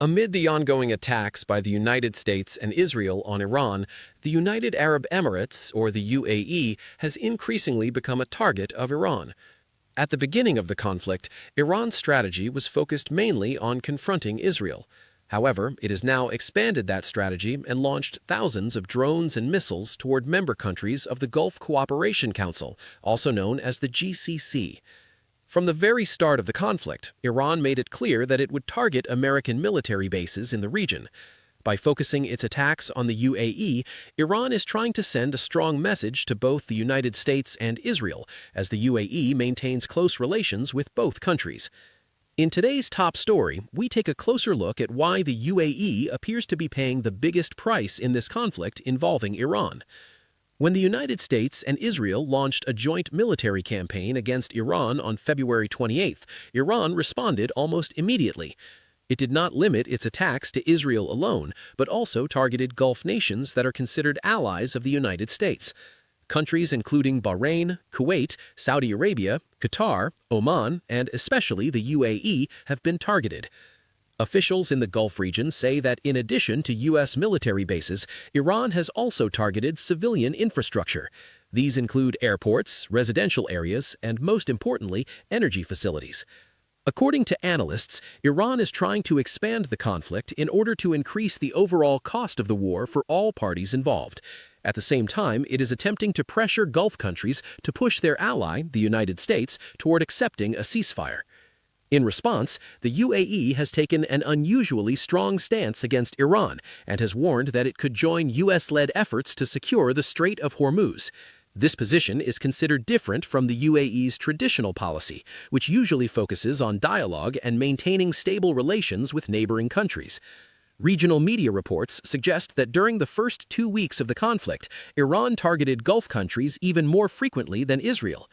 Amid the ongoing attacks by the United States and Israel on Iran, the United Arab Emirates, or the UAE, has increasingly become a target of Iran. At the beginning of the conflict, Iran's strategy was focused mainly on confronting Israel. However, it has now expanded that strategy and launched thousands of drones and missiles toward member countries of the Gulf Cooperation Council, also known as the GCC. From the very start of the conflict, Iran made it clear that it would target American military bases in the region. By focusing its attacks on the UAE, Iran is trying to send a strong message to both the United States and Israel, as the UAE maintains close relations with both countries. In today's top story, we take a closer look at why the UAE appears to be paying the biggest price in this conflict involving Iran. When the United States and Israel launched a joint military campaign against Iran on February 28th, Iran responded almost immediately. It did not limit its attacks to Israel alone, but also targeted Gulf nations that are considered allies of the United States. Countries including Bahrain, Kuwait, Saudi Arabia, Qatar, Oman, and especially the UAE have been targeted. Officials in the Gulf region say that in addition to U.S. military bases, Iran has also targeted civilian infrastructure. These include airports, residential areas, and most importantly, energy facilities. According to analysts, Iran is trying to expand the conflict in order to increase the overall cost of the war for all parties involved. At the same time, it is attempting to pressure Gulf countries to push their ally, the United States, toward accepting a ceasefire. In response, the UAE has taken an unusually strong stance against Iran and has warned that it could join U.S.-led efforts to secure the Strait of Hormuz. This position is considered different from the UAE's traditional policy, which usually focuses on dialogue and maintaining stable relations with neighboring countries. Regional media reports suggest that during the first 2 weeks of the conflict, Iran targeted Gulf countries even more frequently than Israel.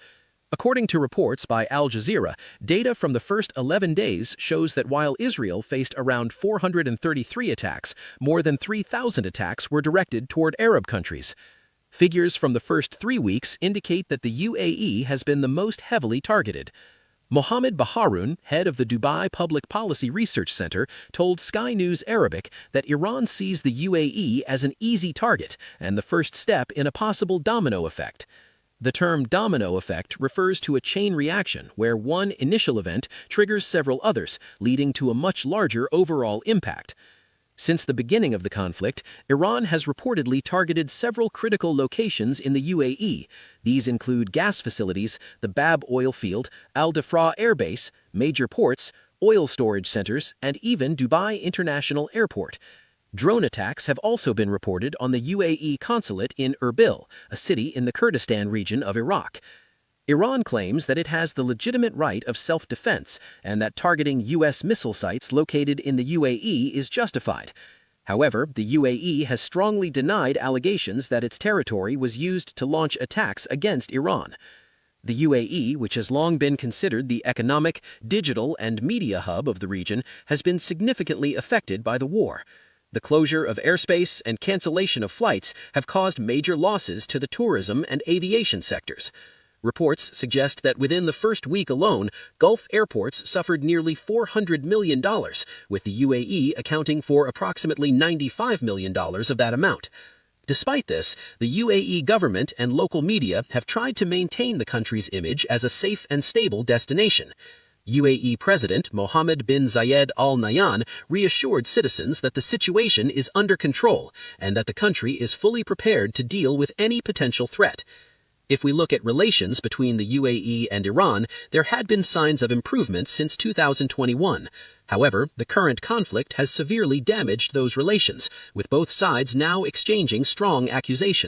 According to reports by Al Jazeera, data from the first 11 days shows that while Israel faced around 433 attacks, more than 3,000 attacks were directed toward Arab countries. Figures from the first 3 weeks indicate that the UAE has been the most heavily targeted. Mohammed Baharoun, head of the Dubai Public Policy Research Center, told Sky News Arabic that Iran sees the UAE as an easy target and the first step in a possible domino effect. The term domino effect refers to a chain reaction where one initial event triggers several others, leading to a much larger overall impact. Since the beginning of the conflict, Iran has reportedly targeted several critical locations in the UAE. These include gas facilities, the Bab oil field, Al Dhafra Air Base, major ports, oil storage centers, and even Dubai International Airport. Drone attacks have also been reported on the UAE consulate in Erbil, a city in the Kurdistan region of Iraq. Iran claims that it has the legitimate right of self-defense and that targeting U.S. missile sites located in the UAE is justified. However, the UAE has strongly denied allegations that its territory was used to launch attacks against Iran. The UAE, which has long been considered the economic, digital, and media hub of the region, has been significantly affected by the war. The closure of airspace and cancellation of flights have caused major losses to the tourism and aviation sectors. Reports suggest that within the first week alone, Gulf airports suffered nearly $400 million, with the UAE accounting for approximately $95 million of that amount. Despite this, the UAE government and local media have tried to maintain the country's image as a safe and stable destination. UAE President Mohammed bin Zayed Al Nahyan reassured citizens that the situation is under control and that the country is fully prepared to deal with any potential threat. If we look at relations between the UAE and Iran, there had been signs of improvement since 2021. However, the current conflict has severely damaged those relations, with both sides now exchanging strong accusations.